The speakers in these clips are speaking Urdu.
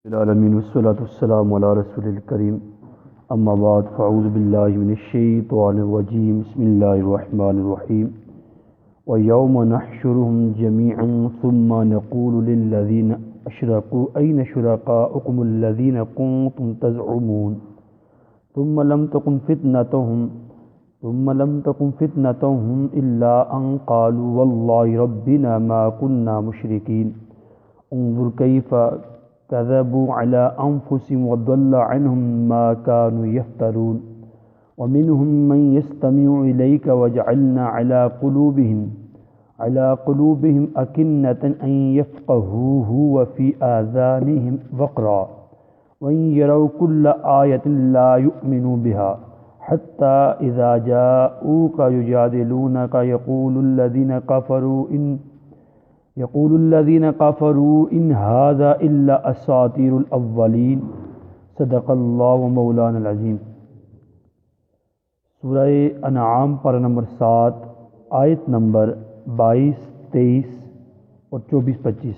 العالمین والصلاة والسلام علی رسول الکریم اما بعد فاعوذ باللہ من الشیطان الرجیم بسم اللہ الرحمن الرحیم وَيَوْمَ نَحْشُرُهُمْ جَمِيعًا ثُمَّ نَقُولُ لِلَّذِينَ أَشْرَكُوا أَيْنَ شُرَكَاؤُكُمُ الَّذِينَ كُنتُمْ تَزْعُمُونَ ثُمَّ لَمْ تَكُنْ فِتْنَتُهُمْ إِلَّا أَنْ قَالُوا وَاللَّهِ رَبِّنَا مَا كُنَّا مُشْرِكِينَ انظر كيف كذبوا على أنفسهم وضل عنهم ما كانوا يفترون ومنهم من يستمع إليك وجعلنا على قلوبهم أكنة أن يفقهوه وفي آذانهم وقرا وإن يروا كل آية لا يؤمنوا بها حتى إذا جاءوك يجادلونك يقول الذين كفروا إن هذا إلا أساطير الأولين صدق اللہ مولانا العظیم۔ سورہ انعام پر نمبر 7 آیت نمبر 22، 23 اور 24، 25۔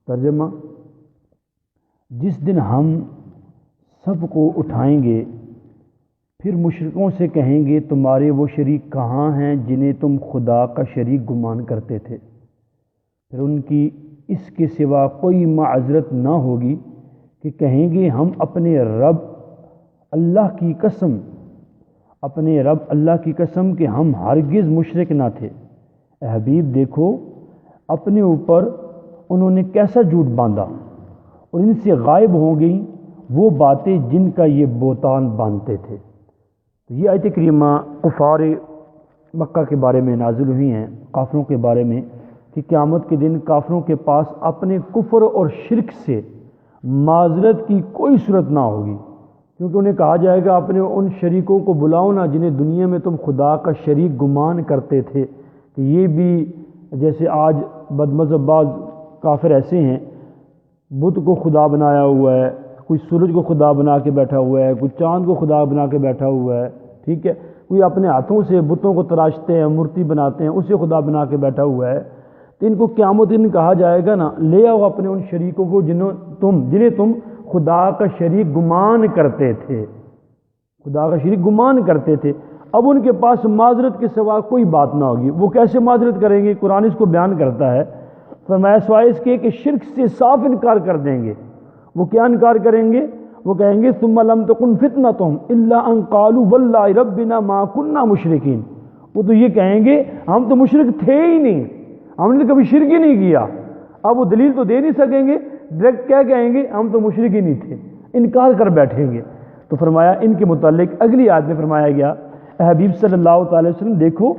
ترجمہ: جس دن ہم سب کو اٹھائیں گے پھر مشرکوں سے کہیں گے تمہارے وہ شریک کہاں ہیں جنہیں تم خدا کا شریک گمان کرتے تھے؟ پھر ان کی اس کے سوا کوئی معذرت نہ ہوگی کہ کہیں گے ہم اپنے رب اللہ کی قسم کہ ہم ہرگز مشرک نہ تھے۔ اے حبیب دیکھو اپنے اوپر انہوں نے کیسا جھوٹ باندھا اور ان سے غائب ہو گئیں وہ باتیں جن کا یہ بہتان باندھتے تھے۔ یہ آیت کریمہ کفار مکہ کے بارے میں نازل ہوئی ہیں، کافروں کے بارے میں، کہ قیامت کے دن کافروں کے پاس اپنے کفر اور شرک سے معذرت کی کوئی صورت نہ ہوگی، کیونکہ انہیں کہا جائے گا اپنے ان شریکوں کو بلاؤ نا جنہیں دنیا میں تم خدا کا شریک گمان کرتے تھے، کہ یہ بھی جیسے آج بدمذہب بعض کافر ایسے ہیں، بت کو خدا بنایا ہوا ہے، کوئی سورج کو خدا بنا کے بیٹھا ہوا ہے، کوئی چاند کو خدا بنا کے بیٹھا ہوا ہے، ٹھیک ہے، کوئی اپنے ہاتھوں سے بتوں کو تراشتے ہیں، مورتی بناتے ہیں، اسے خدا بنا کے بیٹھا ہوا ہے۔ تو ان کو قیامت دن کہا جائے گا نا لے آؤ اپنے ان شریکوں کو جنہیں تم خدا کا شریک گمان کرتے تھے، خدا کا شریک گمان کرتے تھے۔ اب ان کے پاس معذرت کے سوا کوئی بات نہ ہوگی۔ وہ کیسے معذرت کریں گے؟ قرآن اس کو بیان کرتا ہے، فرمایا سوائے اس کے کہ شرک سے صاف انکار کر دیں گے۔ وہ کیا انکار کریں گے؟ وہ کہیں گے ثم لم تکن فتنتہم الا ان قالوا واللہ ربنا ما كنا مشرکین۔ وہ تو یہ کہیں گے ہم تو مشرک تھے ہی نہیں، ہم نے تو کبھی شرک ہی نہیں کیا۔ اب وہ دلیل تو دے نہیں سکیں گے، ڈائریکٹ کیا کہیں گے؟ ہم تو مشرک ہی نہیں تھے، انکار کر بیٹھیں گے۔ تو فرمایا ان کے متعلق اگلی آیت میں فرمایا گیا، اے حبیب صلی اللہ تعالی وسلم دیکھو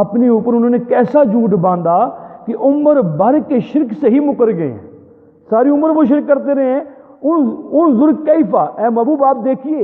اپنے اوپر انہوں نے کیسا جھوٹ باندھا کہ عمر بھر کے شرک سے ہی مکر گئے ہیں، ساری عمر وہ شرک کرتے رہے ہیں۔ انظر کیفا، اے محبوب آپ دیکھیے،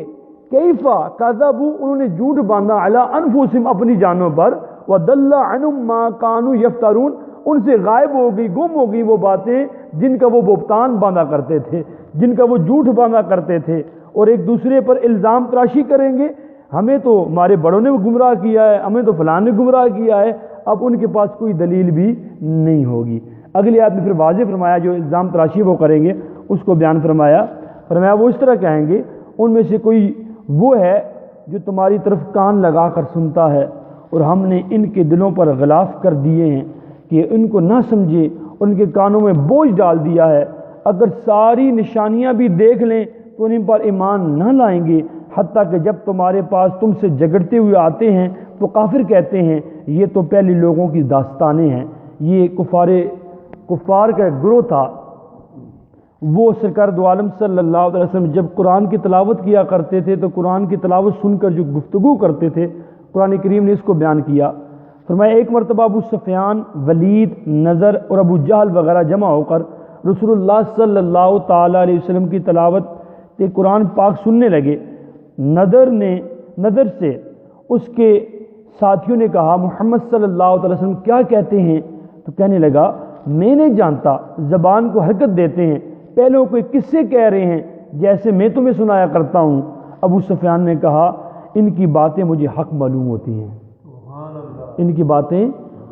کیفا کذبوا، انہوں نے جھوٹ باندھا علی انفسہم، اپنی جانوں پر، وضل عنہم ما كانوا یفترون، ان سے غائب ہو گئی، گم ہو گئی وہ باتیں جن کا وہ بہتان باندھا کرتے تھے، جن کا وہ جھوٹ باندھا کرتے تھے، اور ایک دوسرے پر الزام تراشی کریں گے، ہمیں تو ہمارے بڑوں نے گمراہ کیا ہے، ہمیں تو فلاں نے گمراہ کیا ہے۔ اب ان کے پاس کوئی دلیل بھی نہیں ہوگی۔ اگلی آیت میں پھر واضح فرمایا جو الزام تراشی وہ کریں گے اس کو بیان فرمایا وہ اس طرح کہیں گے ان میں سے کوئی وہ ہے جو تمہاری طرف کان لگا کر سنتا ہے اور ہم نے ان کے دلوں پر غلاف کر دیے ہیں کہ ان کو نہ سمجھے، ان کے کانوں میں بوجھ ڈال دیا ہے، اگر ساری نشانیاں بھی دیکھ لیں تو ان پر ایمان نہ لائیں گے، حتیٰ کہ جب تمہارے پاس تم سے جھگڑتے ہوئے آتے ہیں تو کافر کہتے ہیں یہ تو پہلے لوگوں کی داستانیں ہیں۔ یہ کفار کا ایک گروہ تھا، وہ سرکار دو عالم صلی اللہ علیہ وسلم جب قرآن کی تلاوت کیا کرتے تھے تو قرآن کی تلاوت سن کر جو گفتگو کرتے تھے، قرآن کریم نے اس کو بیان کیا۔ فرمایا ایک مرتبہ ابو سفیان، ولید، نذر اور ابو جہل وغیرہ جمع ہو کر رسول اللہ صلی اللہ تعالیٰ علیہ وسلم کی تلاوت کے قرآن پاک سننے لگے۔ نذر سے اس کے ساتھیوں نے کہا محمد صلی اللہ علیہ وسلم کیا کہتے ہیں؟ تو کہنے لگا میں نہیں جانتا، زبان کو حرکت دیتے ہیں، پہلوں کوئی قصے کہہ رہے ہیں جیسے میں تمہیں سنایا کرتا ہوں۔ ابو سفیان نے کہا ان کی باتیں مجھے حق معلوم ہوتی ہیں، ان کی باتیں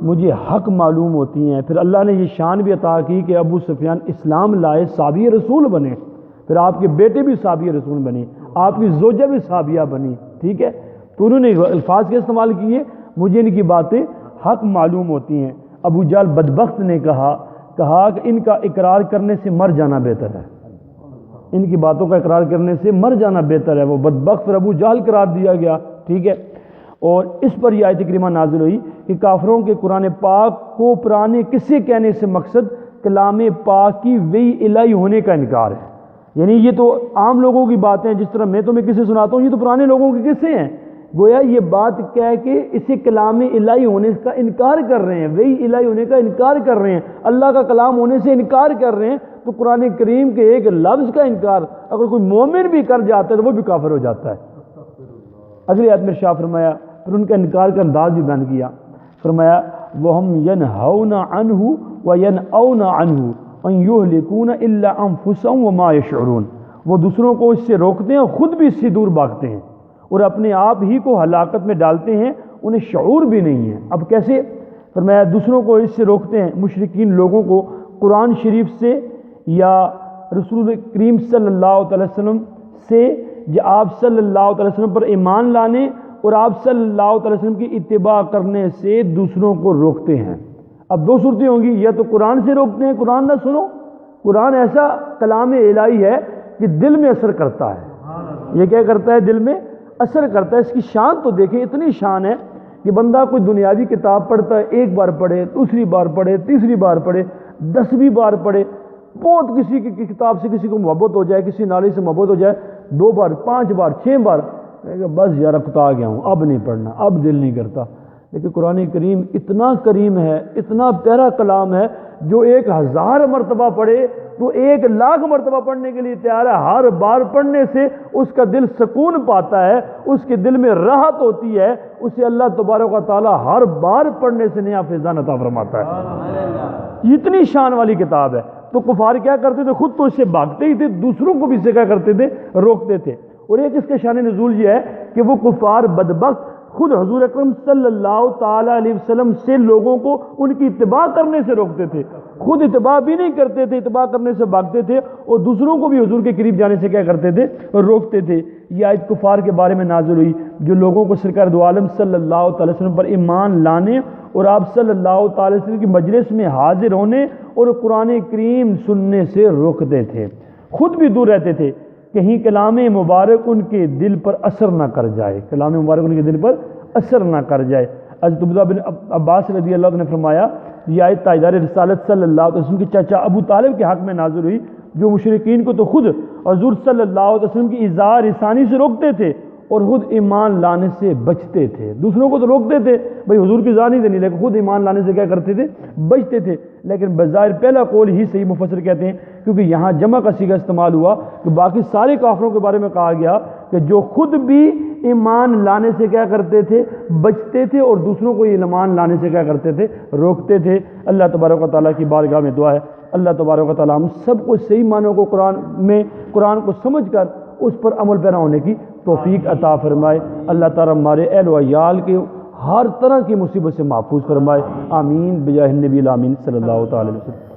مجھے حق معلوم ہوتی ہیں۔ پھر اللہ نے یہ شان بھی عطا کی کہ ابو سفیان اسلام لائے، صحابی رسول بنے۔ پھر آپ کے بیٹے بھی صحابی رسول بنے، آپ کی زوجہ بھی صحابیہ بنی، ٹھیک ہے؟ تو انہوں نے الفاظ کے استعمال کیے، مجھے ان کی باتیں حق معلوم ہوتی ہیں۔ ابو جہل بدبخت نے کہا کہ ان کا اقرار کرنے سے مر جانا بہتر ہے، ان کی باتوں کا اقرار کرنے سے مر جانا بہتر ہے۔ وہ بدبخت پر ابو جہل قرار دیا گیا، ٹھیک ہے؟ اور اس پر یہ آیت کریمہ نازل ہوئی کہ کافروں کے قرآن پاک کو پرانے قصے کہنے سے مقصد کلام پاک کی وہی الہی ہونے کا انکار ہے۔ یعنی یہ تو عام لوگوں کی باتیں ہیں، جس طرح میں تمہیں قصے سناتا ہوں، یہ تو پرانے لوگوں کے قصے ہیں۔ گویا یہ بات کہہ کے اسے کلام الہی ہونے کا انکار کر رہے ہیں، وہی الہی ہونے کا انکار کر رہے ہیں، اللہ کا کلام ہونے سے انکار کر رہے ہیں۔ تو قرآن کریم کے ایک لفظ کا انکار اگر کوئی مومن بھی کر جاتا ہے تو وہ بھی کافر ہو جاتا ہے۔ اگلی آیت میں ارشاد فرمایا، پھر ان کا انکار کا انداز بھی بیان کیا، فرمایا وَهُمْ يَنْهَوْنَ عَنْهُ وَيَنْأَوْنَ عَنْهُ أَنْ يُهْلِكُونَ إِلَّا أَنفُسَهُمْ وَمَا يَشْعُرُونَ، وہ دوسروں کو اس سے روکتے ہیں اور خود بھی اس سے دور بھاگتے ہیں اور اپنے آپ ہی کو ہلاکت میں ڈالتے ہیں، انہیں شعور بھی نہیں ہے۔ اب کیسے؟ فرمایا دوسروں کو اس سے روکتے ہیں، مشرکین لوگوں کو قرآن شریف سے یا رسول کریم صلی اللہ علیہ وسلم سے، یا آپ صلی اللہ علیہ وسلم پر ایمان لانے اور آپ صلی اللہ علیہ وسلم کی اتباع کرنے سے دوسروں کو روکتے ہیں۔ اب دو صورتیں ہوں گی، یا تو قرآن سے روکتے ہیں، قرآن نہ سنو، قرآن ایسا کلام الہی ہے کہ دل میں اثر کرتا ہے۔ یہ کیا کرتا ہے؟ دل میں اثر کرتا ہے۔ اس کی شان تو دیکھیں، اتنی شان ہے کہ بندہ کوئی دنیاوی کتاب پڑھتا ہے، ایک بار پڑھے، دوسری بار پڑھے، تیسری بار پڑھے، 10ویں بار پڑھے، بہت کسی کی کتاب سے کسی کو محبت ہو جائے، کسی نالی سے محبت ہو جائے، 2 بار، 5 بار، 6 بار، بس یار اکتا گیا ہوں، اب نہیں پڑھنا، اب دل نہیں کرتا۔ لیکن قرآن کریم اتنا کریم ہے، اتنا پیارا کلام ہے، جو 1000 مرتبہ پڑھے تو 1,00,000 مرتبہ پڑھنے کے لیے تیار ہے۔ ہر بار پڑھنے سے اس کا دل سکون پاتا ہے، اس کے دل میں راحت ہوتی ہے، اسے اللہ تبارک و تعالی ہر بار پڑھنے سے نیا فیضان عطا فرماتا ہے۔ اتنی شان والی کتاب ہے۔ تو کفار کیا کرتے تھے؟ خود تو اس سے بھاگتے ہی تھے، دوسروں کو بھی اسے کیا کرتے تھے؟ روکتے تھے۔ اور ایک اس کے شان نزول یہ ہے کہ وہ کفار بدبخت خود حضور اکرم صلی اللہ تعالی علیہ وسلم سے لوگوں کو ان کی اتباع کرنے سے روکتے تھے، خود اتباع بھی نہیں کرتے تھے، اتباع کرنے سے بھاگتے تھے، اور دوسروں کو بھی حضور کے قریب جانے سے کیا کرتے تھے؟ روکتے تھے۔ یہ آیت کفار کے بارے میں نازل ہوئی جو لوگوں کو سرکار دو عالم صلی اللہ تعالی وسلم پر ایمان لانے اور آپ صلی اللہ تعالی وسلم کی مجلس میں حاضر ہونے اور قرآن کریم سننے سے روکتے تھے، خود بھی دور رہتے تھے، کہیں کلام مبارک ان کے دل پر اثر نہ کر جائے، کلام مبارک ان کے دل پر اثر نہ کر جائے۔ حضرت عبداللہ بن عباس رضی اللہ عنہ نے فرمایا، یہ آیت تاجدار رسالت صلی اللہ علیہ وسلم کے چچا ابو طالب کے حق میں نازل ہوئی، جو مشرکین کو تو خود حضور صلی اللہ علیہ وسلم کی اظہار ثانی سے روکتے تھے اور خود ایمان لانے سے بچتے تھے۔ دوسروں کو تو روکتے تھے، بھئی حضور کی اظہار نہیں دینی، لیکن خود ایمان لانے سے کیا کرتے تھے؟ بچتے تھے۔ لیکن بظاہر پہلا قول ہی صحیح مفسر کہتے ہیں، کیونکہ یہاں جمع کا صیغہ استعمال ہوا کہ باقی سارے کافروں کے بارے میں کہا گیا کہ جو خود بھی ایمان لانے سے کیا کرتے تھے؟ بچتے تھے، اور دوسروں کو ایمان لانے سے کیا کرتے تھے؟ روکتے تھے۔ اللہ تبارک و تعالیٰ کی بارگاہ میں دعا ہے، اللہ تبارک و تعالیٰ ہم سب کو صحیح معنوں کو قرآن کو سمجھ کر اس پر عمل پیرا ہونے کی توفیق عطا فرمائے۔ اللہ تعالیٰ ہمارے اہل و عیال کے ہر طرح کی مصیبت سے محفوظ فرمائے، آمین بجاہ النبی الامین صلی اللہ تعالی وسلم۔